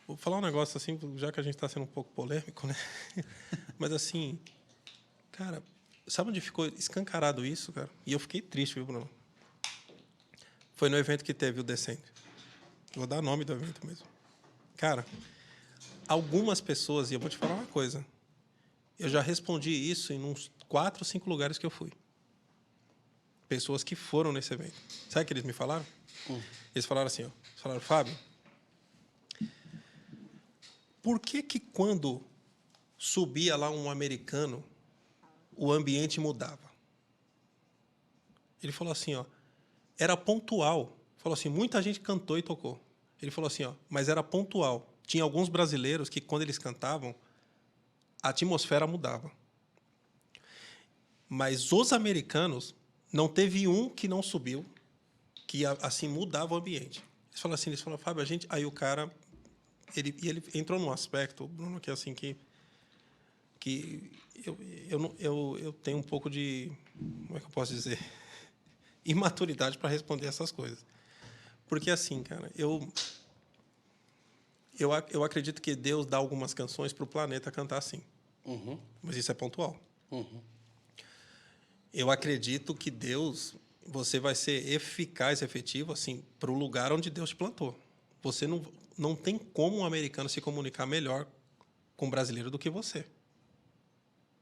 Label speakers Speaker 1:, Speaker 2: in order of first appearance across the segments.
Speaker 1: vou falar um negócio assim, já que a gente está sendo um pouco polêmico, né? Mas assim, cara, sabe onde ficou escancarado isso, cara? E eu fiquei triste, viu, Bruno? Foi no evento que teve o Descende. Vou dar nome do evento mesmo. Cara, algumas pessoas, e eu vou te falar uma coisa, eu já respondi isso em uns 4 ou 5 lugares que eu fui. Pessoas que foram nesse evento. Sabe o que eles me falaram? Eles falaram assim, ó. Eles falaram, Fábio, por que que quando subia lá um americano, o ambiente mudava? Ele falou assim, ó, era pontual. Falou assim, muita gente cantou e tocou. Ele falou assim, ó, mas era pontual. Tinha alguns brasileiros que, quando eles cantavam, a atmosfera mudava. Mas os americanos, não teve um que não subiu, que assim mudava o ambiente. Eles falaram, Fábio, a gente... Aí o cara, ele entrou num aspecto, Bruno, que é assim que eu tenho um pouco de, como é que eu posso dizer, imaturidade para responder essas coisas. Porque assim, cara, eu acredito que Deus dá algumas canções para o planeta cantar assim. Mas isso é pontual. Eu acredito que Deus, você vai ser eficaz, efetivo, assim, para o lugar onde Deus te plantou. Você não tem como um americano se comunicar melhor com um brasileiro do que você.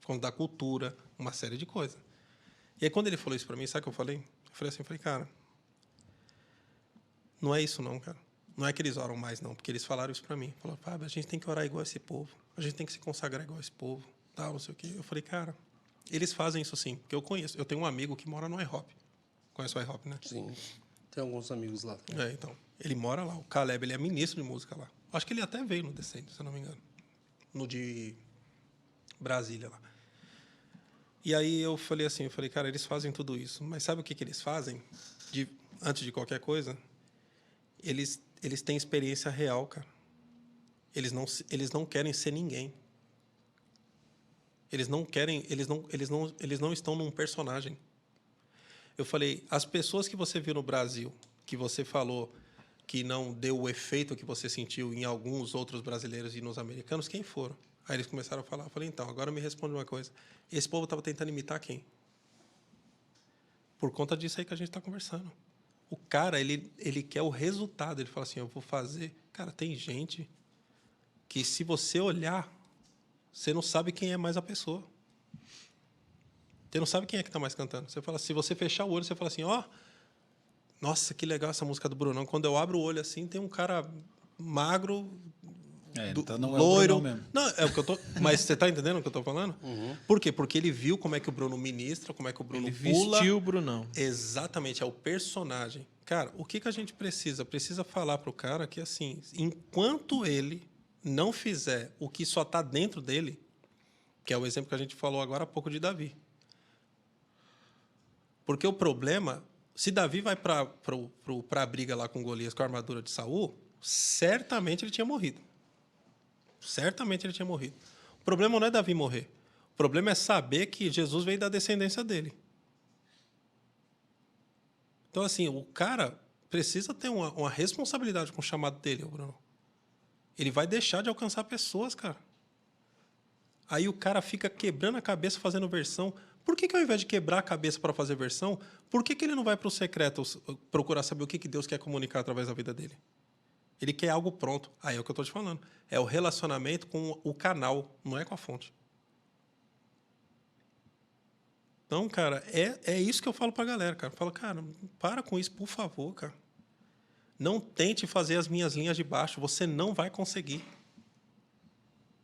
Speaker 1: Quando da cultura, uma série de coisas. E aí, quando ele falou isso para mim, sabe o que eu falei? Eu falei, cara, não é isso não, cara. Não é que eles oram mais, não, porque eles falaram isso para mim. Falaram, Fábio, a gente tem que orar igual esse povo. A gente tem que se consagrar igual esse povo. Tal, não sei o quê. Eu falei, cara, eles fazem isso sim, porque eu conheço. Eu tenho um amigo que mora no IHOP. Conhece o IHOP, né?
Speaker 2: Sim. Tem alguns amigos lá.
Speaker 1: Então. Ele mora lá. O Caleb, ele é ministro de música lá. Acho que ele até veio no Descende, se eu não me engano. No de Brasília lá. E aí eu falei assim, cara, eles fazem tudo isso. Mas sabe o que eles fazem? Antes de qualquer coisa? Eles têm experiência real, cara. Eles não querem ser ninguém. Eles não estão num personagem. Eu falei, as pessoas que você viu no Brasil, que você falou que não deu o efeito que você sentiu em alguns outros brasileiros e nos americanos, quem foram? Aí eles começaram a falar. Eu falei, então, agora me responde uma coisa. Esse povo estava tentando imitar quem? Por conta disso aí que a gente está conversando. O cara, ele quer o resultado. Ele fala assim, eu vou fazer... Cara, tem gente que, se você olhar, você não sabe quem é mais a pessoa. Você não sabe quem é que está mais cantando. Você fala, se você fechar o olho, você fala assim, ó, nossa, que legal essa música do Brunão. Quando eu abro o olho assim, tem um cara magro,
Speaker 3: então não
Speaker 1: loiro.
Speaker 3: É o Bruno mesmo.
Speaker 1: Não, é o que eu tô. Mas você está entendendo o que eu estou falando? Por quê? Porque ele viu como é que o Bruno ministra, como é que o Bruno pula.
Speaker 4: Vestiu o Brunão.
Speaker 1: Exatamente, é o personagem. Cara, o que a gente precisa? Precisa falar para o cara que, assim, enquanto ele não fizer o que só está dentro dele, que é o exemplo que a gente falou agora há pouco de Davi. Porque o problema, se Davi vai para a briga lá com Golias com a armadura de Saul, certamente ele tinha morrido. Certamente ele tinha morrido. O problema não é Davi morrer. O problema é saber que Jesus veio da descendência dele. Então, assim, o cara precisa ter uma responsabilidade com o chamado dele, Bruno. Ele vai deixar de alcançar pessoas, cara. Aí o cara fica quebrando a cabeça fazendo versão. Por que ao invés de quebrar a cabeça para fazer versão, por que ele não vai para o secreto procurar saber o que Deus quer comunicar através da vida dele? Ele quer algo pronto. Aí é o que eu estou te falando. É o relacionamento com o canal, não é com a fonte. Então, cara, é isso que eu falo para a galera, cara. Eu falo, cara, para com isso, por favor, cara. Não tente fazer as minhas linhas de baixo. Você não vai conseguir.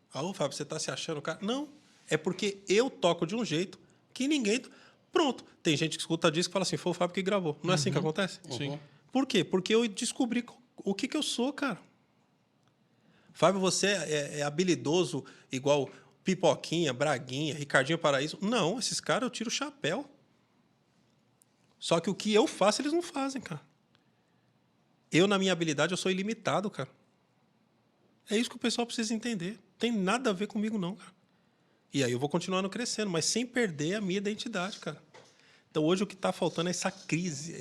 Speaker 1: Fábio, você está se achando, cara? Não. É porque eu toco de um jeito que ninguém... Pronto. Tem gente que escuta disco e fala assim, foi o Fábio que gravou. Não é assim que acontece?
Speaker 4: Sim.
Speaker 1: Por quê? Porque eu descobri o que eu sou, cara. Fábio, você é habilidoso igual Pipoquinha, Braguinha, Ricardinho Paraíso. Não, esses caras eu tiro o chapéu. Só que o que eu faço, eles não fazem, cara. Eu, na minha habilidade, eu sou ilimitado, cara. É isso que o pessoal precisa entender. Tem nada a ver comigo, não, cara. E aí eu vou continuando crescendo, mas sem perder a minha identidade, cara. Então, hoje, o que está faltando é essa crise.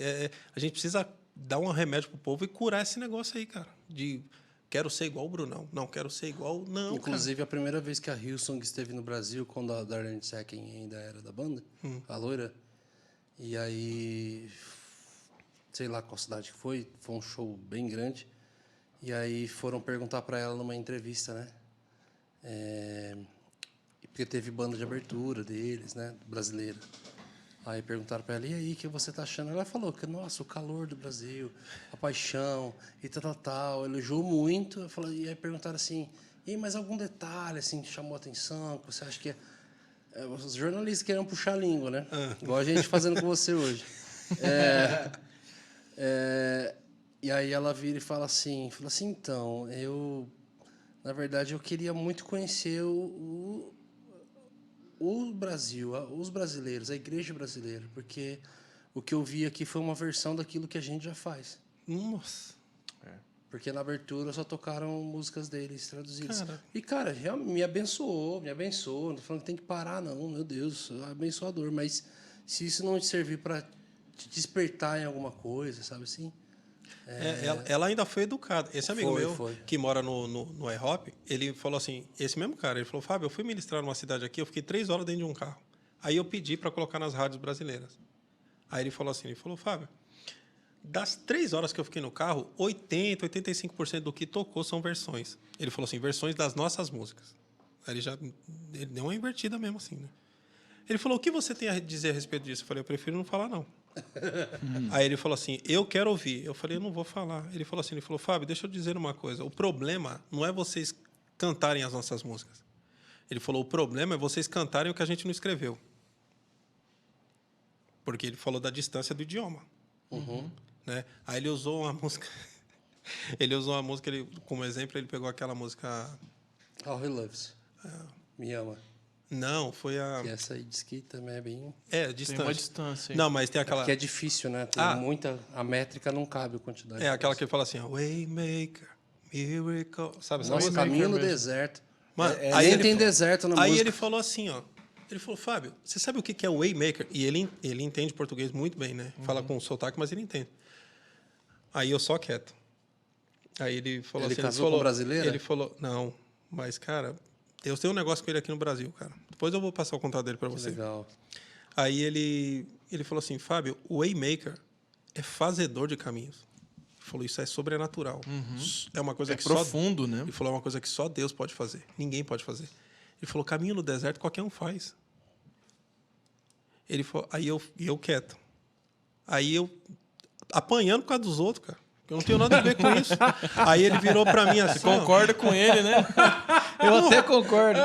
Speaker 1: A gente precisa dar um remédio pro povo e curar esse negócio aí, cara. De quero ser igual o Brunão. Não, quero ser igual... Não,
Speaker 2: Inclusive, a primeira vez que a Hillsong esteve no Brasil, quando a Darlene Seckin ainda era da banda, a loira, e aí, sei lá qual cidade que foi um show bem grande, e aí foram perguntar para ela numa entrevista, né? Porque teve banda de abertura deles, né? Brasileira. Aí perguntaram para ela, e aí, o que você tá achando? Ela falou que, nossa, o calor do Brasil, a paixão, e tal, elogiou muito. E aí perguntaram assim, e mais algum detalhe, assim, que chamou a atenção, que você acha que os jornalistas queriam puxar a língua, né? Igual a gente fazendo com você hoje. E aí ela vira e fala assim, então, na verdade, eu queria muito conhecer o Brasil, os brasileiros, a igreja brasileira, porque o que eu vi aqui foi uma versão daquilo que a gente já faz.
Speaker 1: Nossa.
Speaker 2: Porque na abertura só tocaram músicas deles traduzidas.
Speaker 1: Cara.
Speaker 2: E, cara, me abençoou. Não tô falando que tem que parar, não, meu Deus, é abençoador. Mas se isso não te servir para te despertar em alguma coisa, sabe assim?
Speaker 1: Ela ainda foi educada. Esse amigo meu,
Speaker 2: foi.
Speaker 1: que mora no iHop, ele falou assim, esse mesmo cara, ele falou, Fábio, eu fui ministrar numa cidade aqui, eu fiquei 3 horas dentro de um carro. Aí eu pedi para colocar nas rádios brasileiras. Aí ele falou assim, Fábio, das 3 horas que eu fiquei no carro, 85% do que tocou são versões. Ele falou assim, versões das nossas músicas. Aí ele deu uma invertida mesmo assim, né? Ele falou, o que você tem a dizer a respeito disso? Eu falei, eu prefiro não falar, não. Aí ele falou assim, eu quero ouvir. Eu falei, eu não vou falar. Ele falou assim, Fábio, deixa eu dizer uma coisa. O problema não é vocês cantarem as nossas músicas. Ele falou, o problema é vocês cantarem o que a gente não escreveu. Porque ele falou da distância do idioma. Né? Aí ele usou uma música... como exemplo, ele pegou aquela música...
Speaker 2: How He Loves. Me ama.
Speaker 1: Não, foi a...
Speaker 2: E essa aí diz que também é bem...
Speaker 1: distante.
Speaker 4: Tem uma distância.
Speaker 1: Não, mas tem aquela...
Speaker 2: Porque é difícil, né? Tem muita... A métrica não cabe a quantidade.
Speaker 1: aquela que ele fala assim, Waymaker, Miracle... Sabe essa
Speaker 2: Nossa,
Speaker 1: música?
Speaker 2: caminho no
Speaker 4: mesmo.
Speaker 2: deserto.
Speaker 1: Mano,
Speaker 2: Nem tem deserto na música.
Speaker 1: Aí ele falou assim, ó. Ele falou, Fábio, você sabe o que é o Waymaker? E ele entende português muito bem, né? Fala com sotaque, mas ele entende. Aí eu só quieto. Aí ele falou
Speaker 2: Ele
Speaker 1: assim...
Speaker 2: casou com brasileira?
Speaker 1: Ele falou, não, mas, cara, Deus tem um negócio com ele aqui no Brasil, cara. Depois eu vou passar o contato dele para você.
Speaker 2: Legal.
Speaker 1: Aí ele falou assim, Fábio, o Waymaker é fazedor de caminhos. Ele falou, isso é sobrenatural. É uma coisa que
Speaker 4: profundo, né?
Speaker 1: Ele falou, é uma coisa que só Deus pode fazer. Ninguém pode fazer. Ele falou, caminho no deserto qualquer um faz. Ele falou, aí eu quieto. Aí eu apanhando por causa dos outros, cara. Eu não tenho nada a ver com isso. Aí ele virou para mim assim...
Speaker 4: Concorda com ele, né? Eu até concordo.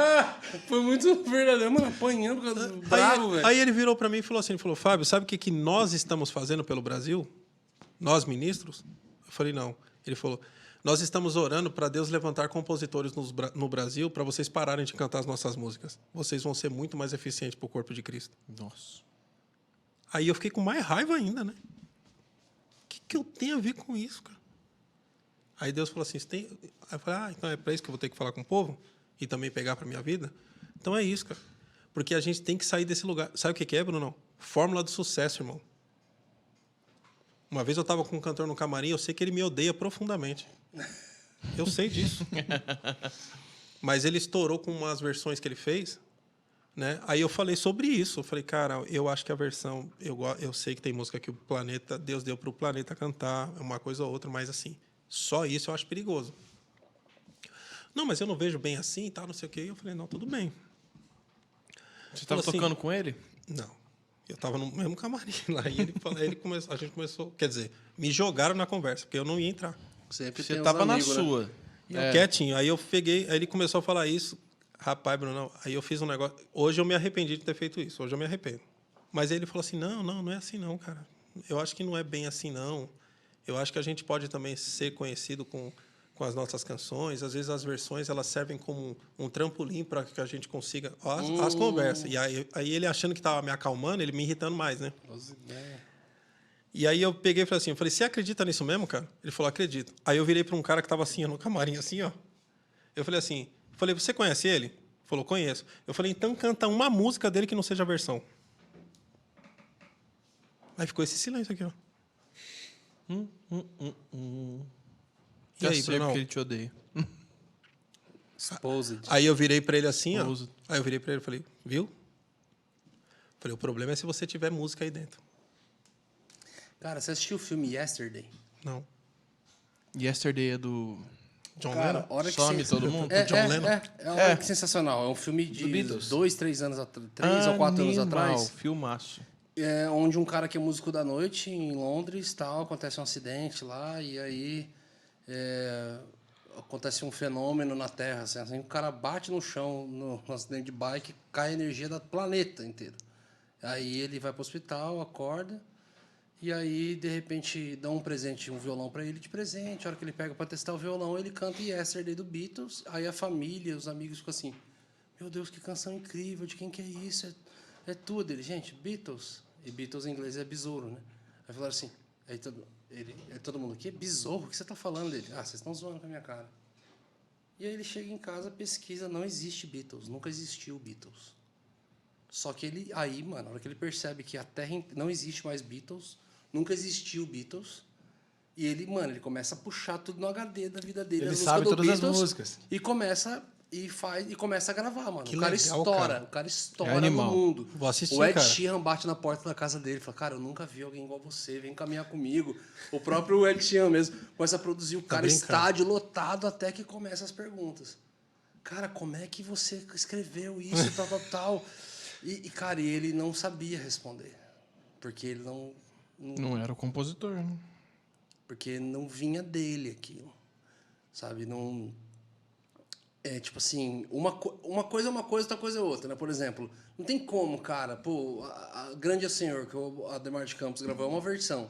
Speaker 2: Foi muito verdadeiro, mano. Apanhando por causa do bravo, velho.
Speaker 1: Aí ele virou para mim e falou assim, Fábio, sabe o que nós estamos fazendo pelo Brasil? Nós, ministros? Eu falei, não. Ele falou, nós estamos orando para Deus levantar compositores no Brasil para vocês pararem de cantar as nossas músicas. Vocês vão ser muito mais eficientes para o corpo de Cristo.
Speaker 4: Nossa.
Speaker 1: Aí eu fiquei com mais raiva ainda, né? O que eu tenho a ver com isso, cara? Aí Deus falou assim, Aí eu falei, então é para isso que eu vou ter que falar com o povo? E também pegar para minha vida? Então é isso, cara. Porque a gente tem que sair desse lugar. Sabe o que é, Bruno? Fórmula do sucesso, irmão. Uma vez eu estava com um cantor no camarim, eu sei que ele me odeia profundamente. Eu sei disso. Mas ele estourou com umas versões que ele fez, né? Aí eu falei sobre isso. Eu falei, cara, eu acho que a versão... Eu sei que tem música que Deus deu para o planeta cantar, uma coisa ou outra, mas assim, só isso eu acho perigoso. Não, mas eu não vejo bem assim e tal, não sei o quê. Eu falei, não, tudo bem.
Speaker 4: Você estava tocando com ele?
Speaker 1: Não. Eu estava no mesmo camarim lá. E a gente começou... Quer dizer, me jogaram na conversa, porque eu não ia entrar.
Speaker 2: Sempre
Speaker 4: Você
Speaker 2: tem uns
Speaker 4: estava na
Speaker 2: amigos, né?
Speaker 4: sua.
Speaker 1: E eu quietinho. Aí eu peguei... Aí ele começou a falar isso. Rapaz, Bruno, aí eu fiz um negócio... Hoje eu me arrependi de ter feito isso. Hoje eu me arrependo. Mas aí ele falou assim, não é assim não, cara. Eu acho que não é bem assim, não. Eu acho que a gente pode também ser conhecido com as nossas canções. Às vezes as versões elas servem como um trampolim para que a gente consiga... As conversas. E aí ele achando que estava me acalmando, ele me irritando mais, né? E aí eu peguei e falei assim, você acredita nisso mesmo, cara? Ele falou, acredito. Aí eu virei para um cara que estava assim, no camarim, assim, ó. Eu falei assim, você conhece ele? Ele falou, conheço. Eu falei, então canta uma música dele que não seja a versão. Aí ficou esse silêncio aqui, ó. E
Speaker 4: Já
Speaker 1: aí,
Speaker 4: sei
Speaker 1: Brunão?
Speaker 4: porque ele te odeia.
Speaker 2: Exposed.
Speaker 1: Aí eu virei pra ele assim, ó.
Speaker 4: Exposed.
Speaker 1: Aí eu virei pra ele e falei, viu? Falei, o problema é se você tiver música aí dentro.
Speaker 2: Cara, você assistiu o filme Yesterday?
Speaker 1: Não.
Speaker 4: Yesterday é do...
Speaker 1: John
Speaker 2: Cara,
Speaker 1: Lennon?
Speaker 2: a hora que
Speaker 4: Some
Speaker 2: você...
Speaker 4: todo mundo?
Speaker 1: John Lennon?
Speaker 2: É sensacional. É um filme de
Speaker 3: Beatles?
Speaker 2: 2, 3 anos atrás, 3 ou 4 anos
Speaker 4: Animal,
Speaker 2: atrás.
Speaker 4: filmaço.
Speaker 2: É onde um cara que é músico da noite em Londres, tal, acontece um acidente lá e aí acontece um fenômeno na Terra, assim, o cara bate no chão no acidente de bike, cai a energia do planeta inteiro. Aí ele vai para o hospital, acorda e aí de repente dão um presente, um violão para ele de presente. A hora que ele pega para testar o violão, ele canta Yesterday do Beatles. Aí a família, os amigos ficam assim: meu Deus, que canção incrível! De quem que é isso? É tudo. Ele, gente, Beatles. E Beatles em inglês é besouro, né? Aí falaram assim, todo mundo, que besouro? O que você está falando dele? Ah, vocês estão zoando com a minha cara. E aí ele chega em casa, pesquisa, não existe Beatles, nunca existiu Beatles. Só que ele, aí, mano, na hora que ele percebe que a Terra não existe mais Beatles, nunca existiu Beatles, e ele, mano, ele começa a puxar tudo no HD da vida dele,
Speaker 3: Ele
Speaker 2: as
Speaker 3: sabe
Speaker 2: músicas do
Speaker 3: todas as
Speaker 2: Beatles,
Speaker 3: músicas.
Speaker 2: E começa a gravar, mano.
Speaker 1: Que
Speaker 2: O cara
Speaker 1: legal,
Speaker 2: estoura,
Speaker 1: cara.
Speaker 2: o cara estoura
Speaker 4: É animal.
Speaker 2: no mundo.
Speaker 1: Vou assistir,
Speaker 2: o Ed
Speaker 1: cara.
Speaker 2: Sheeran bate na porta da casa dele e fala, cara, eu nunca vi alguém igual você, vem caminhar comigo. O próprio Ed Sheeran mesmo começa a produzir o cara,
Speaker 1: brincando.
Speaker 2: estádio lotado, até que começa as perguntas. Cara, como é que você escreveu isso, tal. Cara, ele não sabia responder. Porque ele
Speaker 4: Não era o compositor, né?
Speaker 2: porque não vinha dele aquilo. Sabe? Não... É tipo assim, uma coisa é uma coisa, outra coisa é outra, né? Por exemplo, não tem como, cara, pô, a Grande é Senhor, que o Ademar de Campos gravou, é uma versão.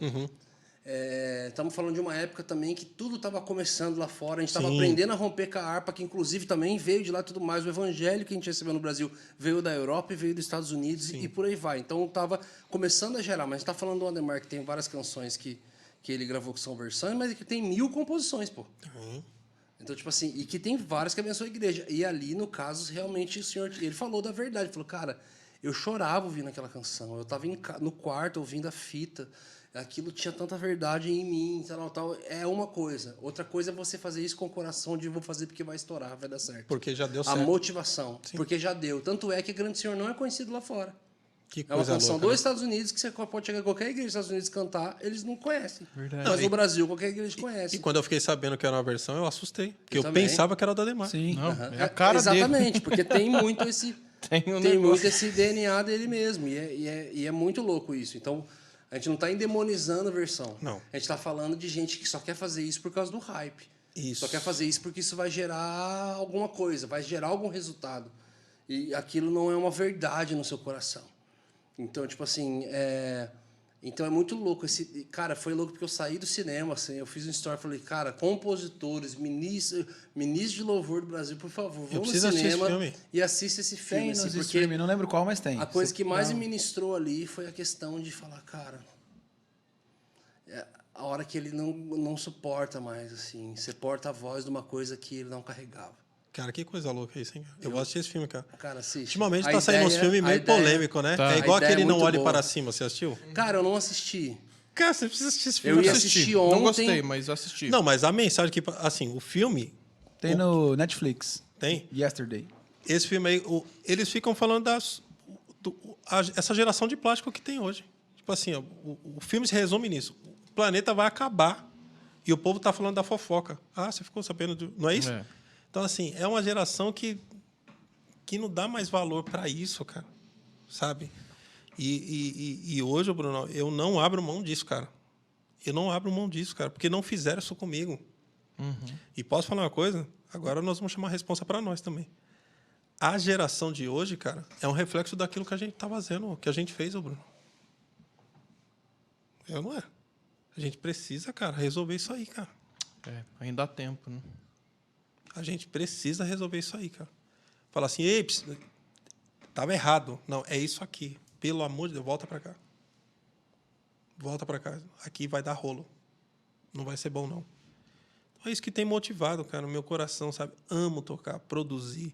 Speaker 2: Estamos falando de uma época também que tudo estava começando lá fora, a gente estava
Speaker 1: Sim.
Speaker 2: aprendendo a romper com a harpa, que inclusive também veio de lá e tudo mais. O evangelho que a gente recebeu no Brasil veio da Europa e veio dos Estados Unidos e por aí vai. Então estava começando a gerar, mas a gente está falando do Ademar, que tem várias canções que ele gravou que são versões, mas que tem 1000 composições, pô. Então, tipo assim, e que tem vários que abençoam a igreja. E ali, no caso, realmente, o senhor, ele falou da verdade. Ele falou, cara, eu chorava ouvindo aquela canção. Eu estava no quarto ouvindo a fita. Aquilo tinha tanta verdade em mim, tal. É uma coisa. Outra coisa é você fazer isso com o coração de vou fazer porque vai estourar, vai dar certo.
Speaker 1: Porque já deu
Speaker 2: A
Speaker 1: certo.
Speaker 2: motivação. Porque já deu. Tanto é que Grande Senhor não é conhecido lá fora.
Speaker 1: Que
Speaker 2: É uma
Speaker 1: coisa
Speaker 2: canção
Speaker 1: louca,
Speaker 2: dos
Speaker 1: né?
Speaker 2: Estados Unidos que você pode chegar em qualquer igreja dos Estados Unidos cantar, eles não conhecem.
Speaker 4: Verdade.
Speaker 2: Mas
Speaker 1: Não,
Speaker 2: no Brasil, qualquer igreja conhece.
Speaker 1: E quando eu fiquei sabendo que era uma versão, eu assustei. Porque eu
Speaker 2: também.
Speaker 1: pensava que era o da Ademar.
Speaker 3: Sim.
Speaker 4: Não,
Speaker 2: Aham.
Speaker 4: é a cara dele.
Speaker 2: Exatamente, porque tem muito esse...
Speaker 4: Tem um
Speaker 2: Tem
Speaker 4: negócio.
Speaker 2: muito esse DNA dele mesmo. E é muito louco isso. Então, a gente não está endemonizando a versão.
Speaker 1: Não.
Speaker 2: A gente está falando de gente que só quer fazer isso por causa do hype.
Speaker 1: Isso.
Speaker 2: Só quer fazer isso porque isso vai gerar alguma coisa, vai gerar algum resultado. E aquilo não é uma verdade no seu coração. Então, tipo assim, então é muito louco. Cara, foi louco porque eu saí do cinema, assim, eu fiz um story, falei, cara, compositores, ministros de louvor do Brasil, por favor, vão no
Speaker 1: preciso assistir esse
Speaker 2: cinema
Speaker 1: filme.
Speaker 2: e assista esse filme.
Speaker 3: Tem
Speaker 2: assim,
Speaker 3: nos
Speaker 2: porque
Speaker 3: streaming, não lembro qual, mas tem.
Speaker 2: a coisa que mais
Speaker 3: Não.
Speaker 2: me ministrou ali foi a questão de falar, cara, a hora que ele não suporta mais, assim, você porta a voz de uma coisa que ele não carregava.
Speaker 1: Cara, que coisa louca isso, hein? Eu vou assistir esse filme, cara.
Speaker 2: Cara, assiste.
Speaker 1: Ultimamente
Speaker 2: A
Speaker 1: tá saindo uns
Speaker 2: ideia-
Speaker 1: filmes
Speaker 2: a
Speaker 1: meio
Speaker 2: ideia-
Speaker 1: polêmicos, né?
Speaker 4: Tá.
Speaker 1: É igual
Speaker 2: A ideia
Speaker 1: aquele
Speaker 2: é
Speaker 1: Não
Speaker 2: muito
Speaker 1: Olhe
Speaker 2: boa.
Speaker 1: Para Cima, você assistiu?
Speaker 2: Cara, eu não assisti.
Speaker 1: Cara, você precisa assistir esse
Speaker 2: Eu
Speaker 1: filme.
Speaker 2: ia
Speaker 1: cara.
Speaker 2: assistir
Speaker 4: Não
Speaker 2: ontem.
Speaker 4: gostei, mas assisti.
Speaker 1: Não, mas a mensagem que... Assim, o filme...
Speaker 3: Tem no Netflix.
Speaker 1: Tem?
Speaker 3: Yesterday.
Speaker 1: Esse filme aí, eles ficam falando essa geração de plástico que tem hoje. Tipo assim, ó, o filme se resume nisso. O planeta vai acabar e o povo tá falando da fofoca. Ah, você ficou sabendo não é isso?
Speaker 4: É.
Speaker 1: Então, assim, é uma geração que não dá mais valor para isso, cara. Sabe? E hoje, Bruno, eu não abro mão disso, cara. Eu não abro mão disso, cara, porque não fizeram isso comigo. E posso falar uma coisa? Agora nós vamos chamar a responsa para nós também. A geração de hoje, cara, é um reflexo daquilo que a gente tá fazendo, que a gente fez, ô Bruno. Não é? A gente precisa, cara, resolver isso aí, cara.
Speaker 4: Ainda há tempo, né?
Speaker 1: A gente precisa resolver isso aí, cara. Falar assim, ei, tava errado. Não, é isso aqui. Pelo amor de Deus, volta para cá. Volta para cá. Aqui vai dar rolo. Não vai ser bom, não. Então, é isso que tem motivado, cara, o meu coração, sabe? Amo tocar, produzir,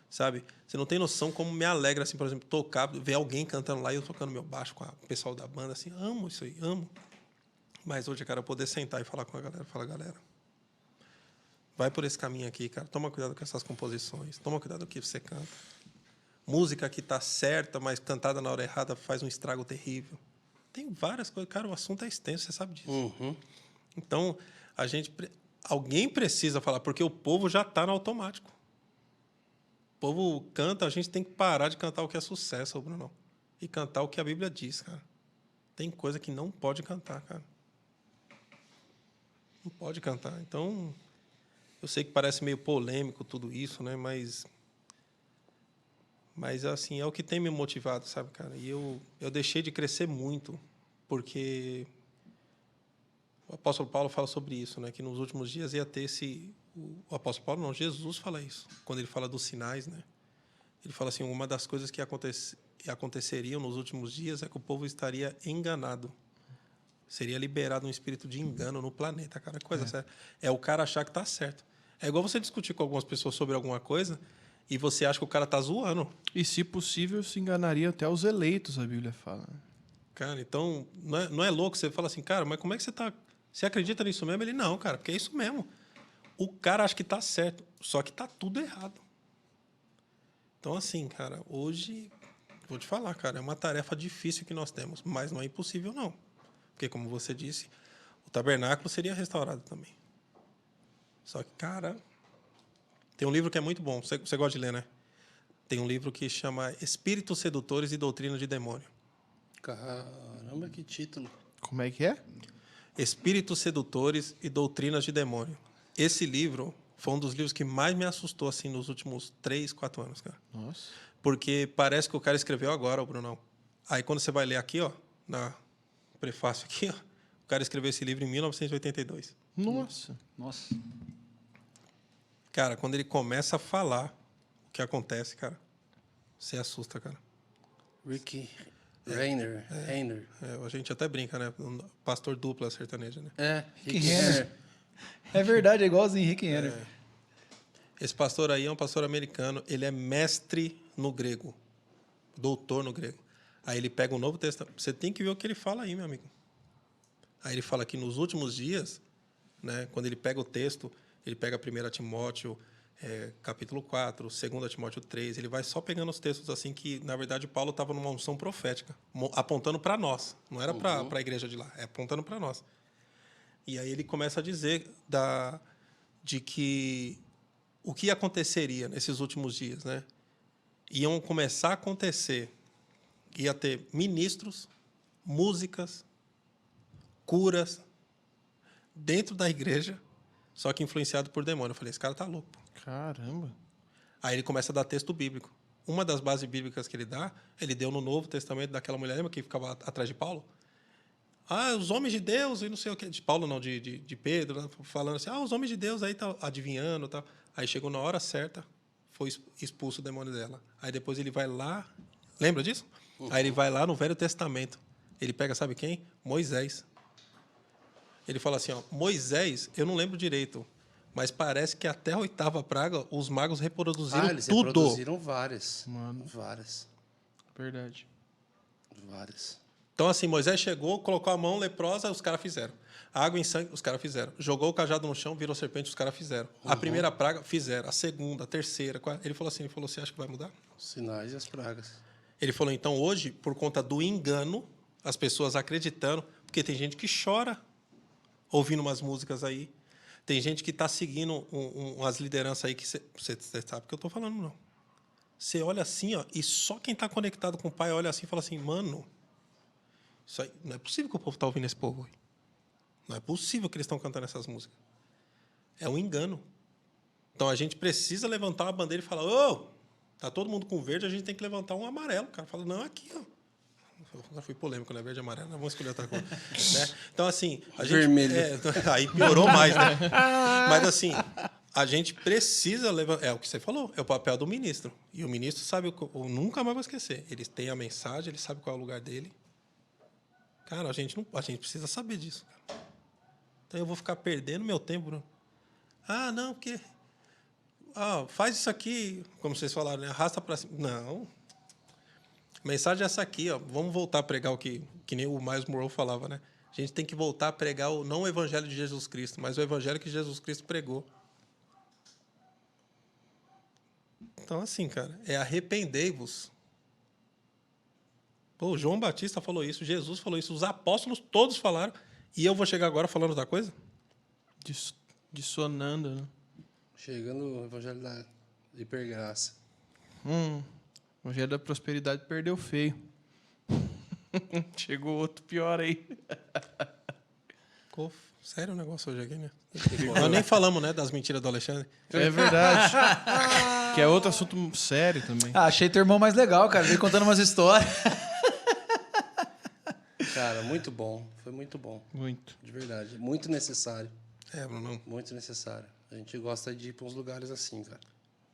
Speaker 1: sabe? Você não tem noção como me alegra, assim, por exemplo, tocar, ver alguém cantando lá e eu tocando meu baixo com o pessoal da banda, assim. Amo isso aí, amo. Mas hoje, cara, eu poder sentar e falar com a galera, falar, galera, Vai por esse caminho aqui, cara. Toma cuidado com essas composições. Toma cuidado com o que você canta. Música que tá certa, mas cantada na hora errada faz um estrago terrível. Tem várias coisas. Cara, o assunto é extenso, você sabe disso.
Speaker 2: Uhum.
Speaker 1: Então, alguém precisa falar, porque o povo já está no automático. O povo canta, a gente tem que parar de cantar o que é sucesso, Bruno. E cantar o que a Bíblia diz, cara. Tem coisa que não pode cantar, cara. Não pode cantar. Então, eu sei que parece meio polêmico tudo isso, né? Mas assim, é o que tem me motivado, sabe, cara? E eu deixei de crescer muito, porque o apóstolo Paulo fala sobre isso, né? Que nos últimos dias ia ter esse... O apóstolo Paulo, não, Jesus fala isso, quando ele fala dos sinais, né? Ele fala assim, uma das coisas que aconteceriam nos últimos dias é que o povo estaria enganado. Seria liberado um espírito de engano no planeta, cara. Que coisa séria. É o cara achar que está certo. É igual você discutir com algumas pessoas sobre alguma coisa e você acha que o cara está zoando.
Speaker 4: E, se possível, se enganaria até os eleitos, a Bíblia fala.
Speaker 1: Cara, então, não é louco? Você fala assim, cara, mas como é que você está... Você acredita nisso mesmo? Ele, não, cara, porque é isso mesmo. O cara acha que está certo, só que está tudo errado. Então, assim, cara, hoje, vou te falar, cara, é uma tarefa difícil que nós temos, mas não é impossível, não. Porque, como você disse, o tabernáculo seria restaurado também. Só que, cara, tem um livro que é muito bom. Você gosta de ler, né? Tem um livro que chama Espíritos Sedutores e Doutrina de Demônio.
Speaker 2: Caramba, que título.
Speaker 4: Como é que é?
Speaker 1: Espíritos Sedutores e Doutrinas de Demônio. Esse livro foi um dos livros que mais me assustou assim, nos últimos 3, 4 anos, cara.
Speaker 4: Nossa.
Speaker 1: Porque parece que o cara escreveu agora, o Brunão. Aí, quando você vai ler aqui, ó, na prefácio aqui, ó, o cara escreveu esse livro em 1982.
Speaker 4: Nossa.
Speaker 3: Nossa.
Speaker 1: Cara, quando ele começa a falar o que acontece, cara, você assusta, cara.
Speaker 2: Rick Rainer.
Speaker 1: A gente até brinca, né? Um pastor dupla sertaneja, né?
Speaker 2: Rick
Speaker 3: Renner.
Speaker 2: Renner.
Speaker 3: É verdade, é igualzinho Rick Renner.
Speaker 1: Esse pastor aí é um pastor americano, ele é mestre no grego, doutor no grego. Aí ele pega o Novo Testamento. Você tem que ver o que ele fala aí, meu amigo. Aí ele fala que nos últimos dias, né, quando ele pega o texto, ele pega 1 Timóteo, capítulo 4, 2 Timóteo 3, ele vai só pegando os textos assim que, na verdade, Paulo estava numa unção profética, apontando para nós. Não era para a igreja de lá, é apontando para nós. E aí ele começa a dizer de que o que aconteceria nesses últimos dias, né? Iam começar a acontecer, ia ter ministros, músicas, curas dentro da igreja, só que influenciado por demônio. Eu falei, esse cara tá louco.
Speaker 4: Caramba.
Speaker 1: Aí ele começa a dar texto bíblico. Uma das bases bíblicas que ele dá, ele deu no Novo Testamento daquela mulher, lembra que ficava atrás de Paulo? Ah, os homens de Deus, e não sei o quê. De Paulo, não, de Pedro, né? Falando assim, os homens de Deus aí tá adivinhando e tal. Aí chegou na hora certa, foi expulso o demônio dela. Aí depois ele vai lá, lembra disso? Aí ele vai lá no Velho Testamento. Ele pega, sabe quem? Moisés. Ele fala assim, ó, Moisés, eu não lembro direito, mas parece que até a 8ª praga, os magos reproduziram
Speaker 2: Eles
Speaker 1: tudo.
Speaker 2: reproduziram várias.
Speaker 4: Mano.
Speaker 2: Várias.
Speaker 4: Verdade.
Speaker 2: Várias.
Speaker 1: Então, assim, Moisés chegou, colocou a mão leprosa, os caras fizeram. Água em sangue, os caras fizeram. Jogou o cajado no chão, virou serpente, os caras fizeram. A primeira praga, fizeram. A segunda, a terceira, a quarta. Ele falou, você acha que vai mudar?
Speaker 2: Os sinais e as pragas.
Speaker 1: Ele falou, então, hoje, por conta do engano, as pessoas acreditando, porque tem gente que chora ouvindo umas músicas aí. Tem gente que está seguindo umas lideranças aí que você sabe o que eu estou falando, não. Você olha assim, ó, e só quem está conectado com o pai olha assim e fala assim, mano, isso aí, não é possível que o povo está ouvindo esse povo. Não é possível que eles estão cantando essas músicas. É um engano. Então, a gente precisa levantar uma bandeira e falar, tá todo mundo com verde, a gente tem que levantar um amarelo. O cara fala, não, aqui, ó. Eu fui polêmico, né? Verde e amarelo, vamos escolher outra cor. Né? Então, assim... a gente,
Speaker 2: vermelho.
Speaker 1: Aí piorou mais, né? Mas, assim, a gente precisa levantar... É o que você falou, é o papel do ministro. E o ministro sabe... Eu nunca mais vou esquecer. Ele tem a mensagem, ele sabe qual é o lugar dele. Cara, a gente precisa saber disso. Cara. Então, eu vou ficar perdendo meu tempo, Bruno. Não, porque... faz isso aqui, como vocês falaram, né? Arrasta para cima. Não. A mensagem é essa aqui, ó. Vamos voltar a pregar o que nem o Miles Monroe falava, né? A gente tem que voltar a pregar não o evangelho de Jesus Cristo, mas o evangelho que Jesus Cristo pregou. Então, assim, cara, é arrependei-vos. Pô, o João Batista falou isso, Jesus falou isso, os apóstolos todos falaram, e eu vou chegar agora falando outra coisa?
Speaker 4: Dissonando, né?
Speaker 2: Chegando o evangelho da hipergraça.
Speaker 4: O Evangelho da Prosperidade perdeu feio. Chegou outro pior aí.
Speaker 1: Ficou sério o negócio hoje aqui, né? Nós nem falamos, né, das mentiras do Alexandre.
Speaker 4: É verdade. Que é outro assunto sério também.
Speaker 3: Ah, achei teu irmão mais legal, cara. Veio contando umas histórias.
Speaker 2: Cara, muito bom. Foi muito bom.
Speaker 4: Muito.
Speaker 2: De verdade. Muito necessário.
Speaker 1: É, Bruno.
Speaker 2: Muito necessário. A gente gosta de ir para uns lugares assim, cara.